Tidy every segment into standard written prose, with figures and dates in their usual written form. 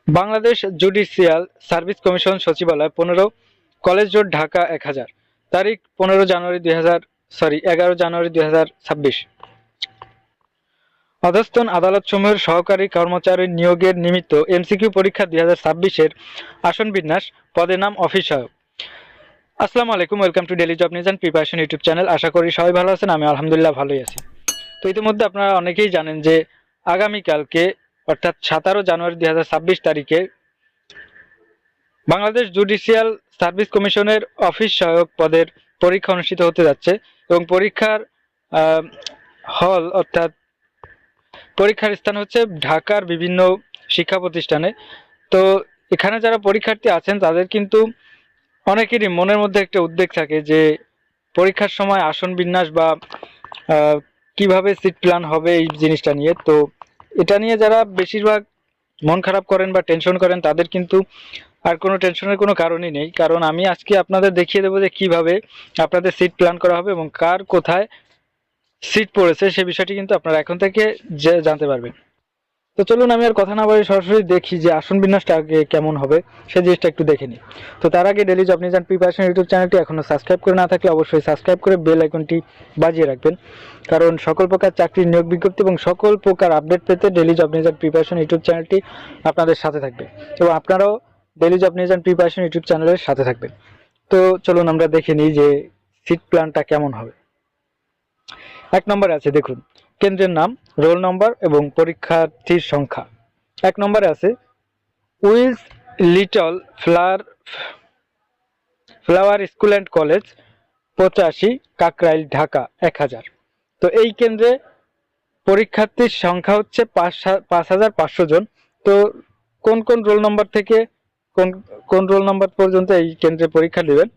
Bangladesh judicial service commission সচিবালয় 15 college road Dhaka 1000 তারিখ 11 জানুয়ারি 2026। অধস্তন আদালতসমূহের সহকারী কর্মচারী নিয়োগের নিমিত্ত এমসিকিউ পরীক্ষা 2026-এর আসন বিন্যাস, পদের নাম অফিস সহায়ক। আসসালামু আলাইকুম, welcome to daily job news and preparation YouTube channel. আশা করি সবাই ভালো আছেন। আমি আলহামদুলিল্লাহ ভালোই আছি। তো ইতিমধ্যে আপনারা অনেকেই জানেন যে আগামীকালকে অর্থাৎ 17 জানুয়ারি 2026 তারিখে বাংলাদেশ জুডিশিয়াল সার্ভিস কমিশনের অফিস সহায়ক পদের পরীক্ষা অনুষ্ঠিত হতে যাচ্ছে এবং পরীক্ষার হল অর্থাৎ পরীক্ষার স্থান হচ্ছে ঢাকার বিভিন্ন শিক্ষা প্রতিষ্ঠানে। তো এখানে যারা পরীক্ষার্থী আছেন তাদের কিন্তু অনেকেরই মনের মধ্যে একটা উদ্বেগ থাকে যে পরীক্ষার সময় আসন বিন্যাস বা কিভাবে সিট প্ল্যান হবে এই জিনিসটা নিয়ে। তো এটা নিয়ে যারা বেশিরভাগ মন খারাপ করেন বা টেনশন করেন তাদের কিন্তু আর কোনো টেনশনের কোনো কারণই নেই, কারণ আমি আজকে আপনাদের দেখিয়ে দেবো যে কিভাবে আপনাদের সিট প্ল্যান করা হবে এবং কার কোথায় সিট পড়েছে সে বিষয়টি কিন্তু আপনারা এখন থেকে জানতে পারবেন। তো চলুন আমি আর কথা না বলে সরাসরি দেখি যে আসন বিন্যাসটা আগে কেমন হবে সেই জিনিসটা একটু দেখে নিই। তো তার আগে daily job news and preparation YouTube চ্যানেলটি এখনো সাবস্ক্রাইব করে না থাকলে অবশ্যই সাবস্ক্রাইব করে বেল আইকনটি বাজিয়ে রাখবেন, কারণ সকল প্রকার চাকরির নিয়োগ বিজ্ঞপ্তি এবং সকল প্রকার আপডেট পেতে daily job news and preparation YouTube চ্যানেলটি আপনাদের সাথে থাকবে এবং আপনারাও daily job news and preparation YouTube চ্যানেলের সাথে থাকবেন। তো চলুন আমরা দেখে নিই যে সিট প্ল্যানটা কেমন হবে। 1 নম্বরে আছে, দেখুন, কেন্দ্রের নাম, রোল নম্বর এবং পরীক্ষার্থীর সংখ্যা। 1 নম্বরে আছে Wills Little Flower School and College 85 Kakrail Dhaka 1000। তো এই কেন্দ্রে পরীক্ষার্থীর সংখ্যা হচ্ছে 5500 জন। তো কোন কোন রোল নম্বর থেকে কোন কোন রোল নম্বর পর্যন্ত এই কেন্দ্রে পরীক্ষা নেবেন?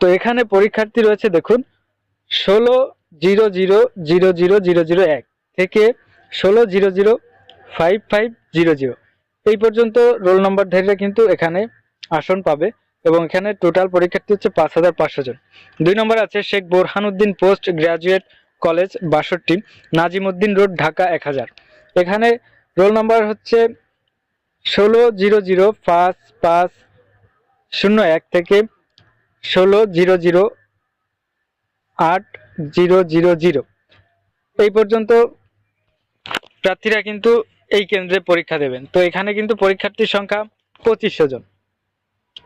তো এখানে পরীক্ষার্থী রয়েছে, দেখুন, 16000001 থেকে 16005500 এই পর্যন্ত রোল নম্বরধারীরা কিন্তু এখানে আসন পাবে এবং এখানে টোটাল পরীক্ষার্থী হচ্ছে 5500 জন। 2 নম্বর আছে Sheikh Borhanuddin post graduate college 62 Nazimuddin road Dhaka 1000। এখানে রোল নম্বর হচ্ছে 16005501 থেকে 16008000 এই পর্যন্ত প্রার্থীরা কিন্তু এই কেন্দ্রে পরীক্ষা দেবেন। তো এখানে কিন্তু পরীক্ষার্থীর সংখ্যা 2500 জন।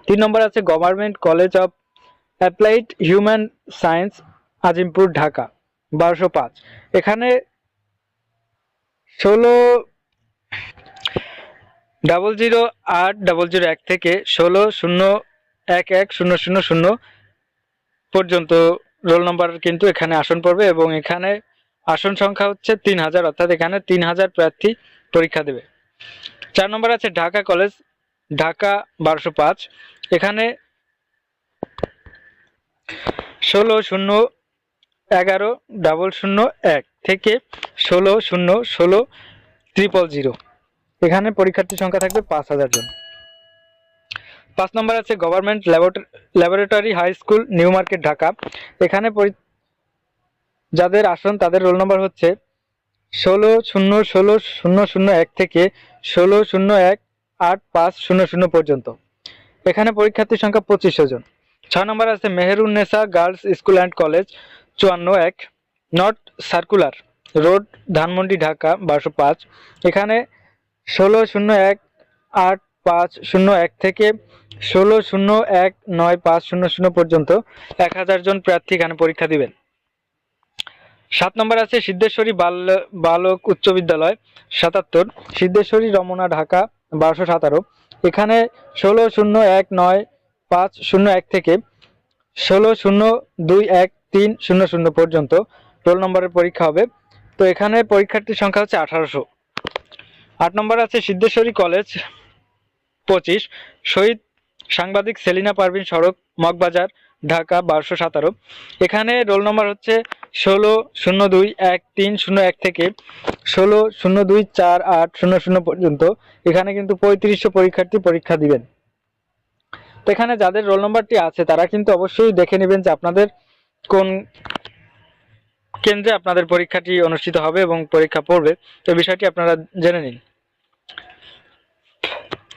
3 নম্বর আছে government college of applied human science Azimpur Dhaka 1205। এখানে 16008001 থেকে 16011000 পর্যন্ত রোল নম্বর কিন্তু এখানে আসন পড়বে এবং এখানে আসন সংখ্যা হচ্ছে 3000, অর্থাৎ এখানে 3000 প্রার্থী পরীক্ষা দেবে। 4 নম্বর আছে ঢাকা কলেজ ঢাকা 1205। এখানে 16011001 থেকে 1600160000 এখানে পরীক্ষার্থী সংখ্যা থাকবে 5000 জন। 5 নম্বর আছে Government Laboratory High School New Market Dhaka. এখানে যাদের আসন তাদের রোল নম্বর হচ্ছে 16001601 থেকে 16018500 পর্যন্ত। এখানে পরীক্ষার্থীর সংখ্যা 2500 জন। 6 নম্বর আছে Meherunnesa girls school and college 541 north circular road Dhanmondi Dhaka 1205। এখানে 16018501 থেকে 16019500 পর্যন্ত 1000 জন প্রার্থী এখানে পরীক্ষা দিবেন। 7 নম্বর আছে সিদ্ধেশ্বরী বালক উচ্চ বিদ্যালয় 77 সিদ্ধেশ্বরী রমনা ঢাকা 1217। এখানে 16019501 থেকে 16021300 পর্যন্ত রোল নম্বরের পরীক্ষা হবে। তো এখানে পরীক্ষার্থীর সংখ্যা হচ্ছে 1800। 8 নম্বর আছে সিদ্ধেশ্বরী কলেজ 25 শহীদ সাংবাদিক সেলিনা পারভিন সড়ক মগবাজার ঢাকা 1217। এখানে রোল নম্বর হচ্ছে 16021301 থেকে 16024800 পর্যন্ত। এখানে কিন্তু 3500 পরীক্ষার্থী পরীক্ষা দিবেন। তো এখানে যাদের রোল নম্বরটি আছে তারা কিন্তু অবশ্যই দেখে নেবেন যে আপনাদের কোন কেন্দ্রে আপনাদের পরীক্ষাটি অনুষ্ঠিত হবে এবং পরীক্ষা পড়বে, তো বিষয়টি আপনারা জেনে নিন।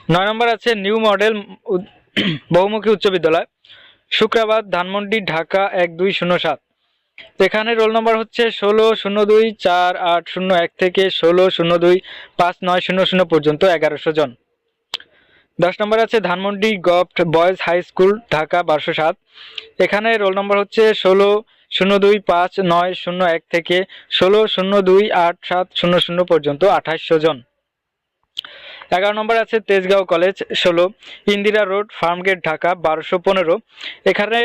9 নম্বর আছে নিউ মডেল বহুমুখী উচ্চ বিদ্যালয়, শুক্রাবাদ, ধানমন্ডি, ঢাকা 12007। এখানে রোল নম্বর হচ্ছে 16024801 থেকে 16025900 পর্যন্ত 1100 জন। 10 নম্বর আছে Dhanmondi Govt Boys High School, Dhaka 1207। এখানে রোল নম্বর হচ্ছে 16025901 থেকে 16028700 পর্যন্ত 2800 জন। 11 নম্বর আছে তেজগাঁও কলেজ 16, ইন্দিরা রোড, ফার্মগেট, ঢাকা 1215। এখানে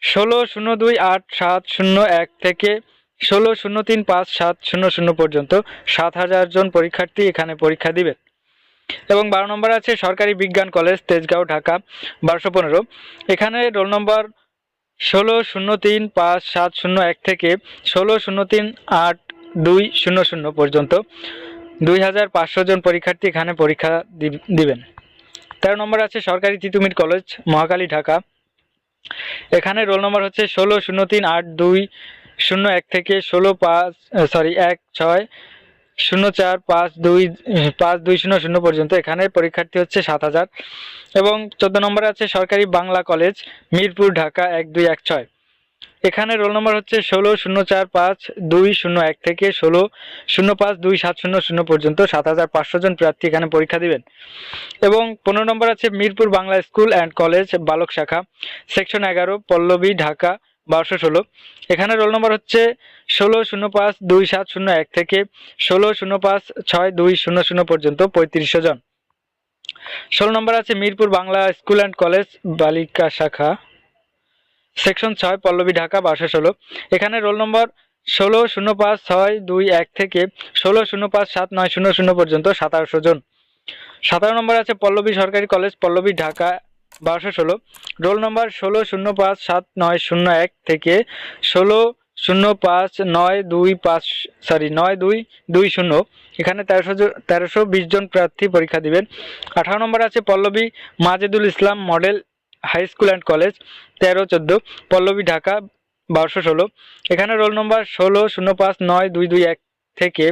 16028701 থেকে 16035700 পর্যন্ত 7000 জন পরীক্ষার্থী এখানে পরীক্ষা দিবেন। এবং 12 নম্বর আছে সরকারি বিজ্ঞান কলেজ তেজগাঁও, ঢাকা 1215। এখানে রোল নম্বর 16035701 থেকে 16038200 পর্যন্ত 2500 জন পরীক্ষার্থী এখানে পরীক্ষা দিবেন। 13 নম্বর আছে সরকারি তিতুমির কলেজ মহাখালী, ঢাকা। এখানে রোল নম্বর হচ্ছে 16038201 থেকে 16045200 পর্যন্ত এখানে পরীক্ষার্থী হচ্ছে 7000। এবং 14 নম্বর আছে সরকারি বাংলা কলেজ মিরপুর, ঢাকা 1216। এখানে রোল নম্বর হচ্ছে 16045201 থেকে 16052700 পর্যন্ত 7500 জন প্রার্থী এখানে পরীক্ষা দিবেন। এবং 15 নম্বর আছে Mirpur Bangla school and college বালক শাখা, সেকশন 11, পল্লবী, ঢাকা 1216। এখানে রোল নম্বর হচ্ছে 16052701 থেকে 16056200 পর্যন্ত 3500 জন। 16 নম্বর আছে Mirpur Bangla school and college বালিকা শাখা, সেকশন 6, পল্লবী, ঢাকা 1216। এখানে রোল নম্বর 16056201 থেকে 16057900 পর্যন্ত 1700 জন। 17 নম্বর আছে পল্লবী সরকারি কলেজ, পল্লবী, ঢাকা 1216। রোল নম্বর 16057901 থেকে 16059220 এখানে 1320 জন প্রার্থী পরীক্ষা দিবেন। 18 নম্বর আছে Pallabi Majedul Islam model high school and college 1314, Pallabi, Dhaka 1216। এখানে রোল নম্বর 16059221 থেকে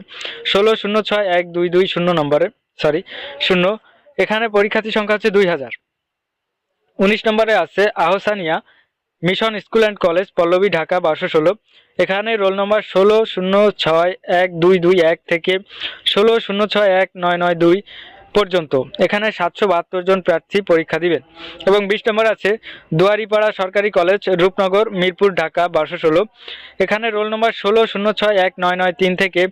16061220 নম্বরে 0। এখানে পরীক্ষার্থী সংখ্যা হচ্ছে 2000। 19 নম্বরে আছে Ahsania Mission School and College, Pallabi, Dhaka 1216। এখানে রোল নম্বর 16061221 থেকে 16061992 পর্যন্ত এখানে 772 জন প্রার্থী পরীক্ষা দিবেন। এবং 20 নম্বর আছে দুয়ারিপাড়া সরকারি কলেজ, রূপনগর, মিরপুর, ঢাকা 1216। এখানে রোল নম্বর 16061993 থেকে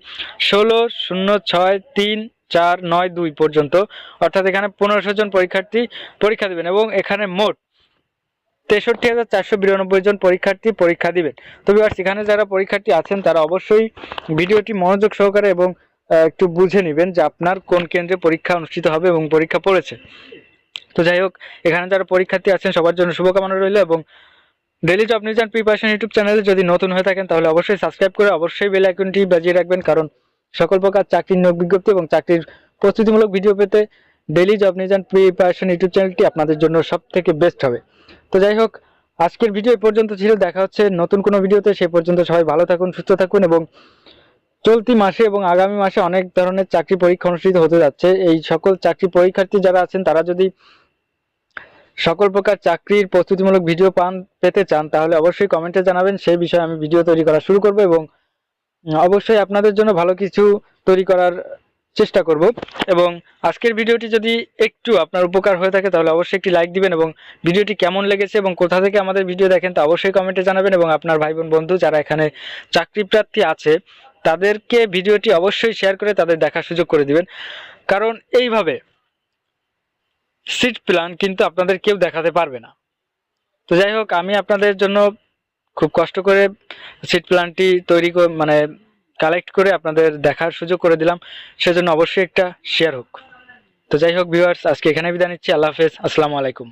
16063492 পর্যন্ত, অর্থাৎ এখানে 1500 জন পরীক্ষার্থী পরীক্ষা দিবেন। এবং এখানে মোট 63,492 জন পরীক্ষার্থী পরীক্ষা দিবেন। তো ভিউয়ার্স, এখানে যারা পরীক্ষার্থী আছেন তারা অবশ্যই ভিডিওটি মনোযোগ সহকারে এবং একটু বুঝে নেবেন যে আপনার কোন কেন্দ্রে পরীক্ষা অনুষ্ঠিত হবে এবং পরীক্ষা পড়েছে। তো যাই হোক, এখানে যারা পরীক্ষার্থী আছেন সবার জন্য শুভকামনা রইল। এবং daily job news and preparation YouTube চ্যানেলে যদি নতুন হয়ে থাকেন তাহলে অবশ্যই সাবস্ক্রাইব করে অবশ্যই বেল আইকনটি বাজিয়ে রাখবেন, কারণ সকল প্রকার চাকরির নিয়োগ বিজ্ঞপ্তি এবং চাকরির প্রস্তুতিমূলক ভিডিও পেতে daily job news and preparation YouTube চ্যানেলটি আপনাদের জন্য সব থেকে বেস্ট হবে। তো যাই হোক, আজকের ভিডিও এই পর্যন্ত ছিল। দেখা হচ্ছে নতুন কোনো ভিডিওতে। সেই পর্যন্ত সবাই ভালো থাকুন, সুস্থ থাকুন। এবং চলতি মাসে এবং আগামী মাসে অনেক ধরনের চাকরি পরীক্ষা অনুষ্ঠিত হতে যাচ্ছে। এই সকল চাকরি পরীক্ষার্থী যারা আছেন তারা যদি সকল প্রকার চাকরির প্রস্তুতিমূলক ভিডিও পেতে চান তাহলে অবশ্যই কমেন্টে জানাবেন, সেই বিষয়ে আমি ভিডিও তৈরি করা শুরু করব এবং অবশ্যই আপনাদের জন্য ভালো কিছু তৈরি করার চেষ্টা করব। এবং আজকের ভিডিওটি যদি একটু আপনার উপকার হয়ে থাকে তাহলে অবশ্যই একটি লাইক দিবেন, এবং ভিডিওটি কেমন লেগেছে এবং কোথা থেকে আমাদের ভিডিও দেখেন তা অবশ্যই কমেন্টে জানাবেন। এবং আপনার ভাই বোন বন্ধু যারা এখানে চাকরি প্রার্থী আছে তাদেরকে ভিডিওটি অবশ্যই শেয়ার করে তাদের দেখার সুযোগ করে দিবেন, কারণ এইভাবে সিট প্ল্যান কিন্তু আপনাদের কেউ দেখাতে পারবে না। তো যাই হোক, আমি আপনাদের জন্য খুব কষ্ট করে সিট প্ল্যানটি তৈরি কালেক্ট করে আপনাদের দেখার সুযোগ করে দিলাম, সেজন্য অবশ্যই একটা শেয়ার হোক। তো যাই হোক ভিউয়ার্স, আজকে এখানে বিদায় নিচ্ছি। আল্লাহ হাফেজ, আসসালামু আলাইকুম।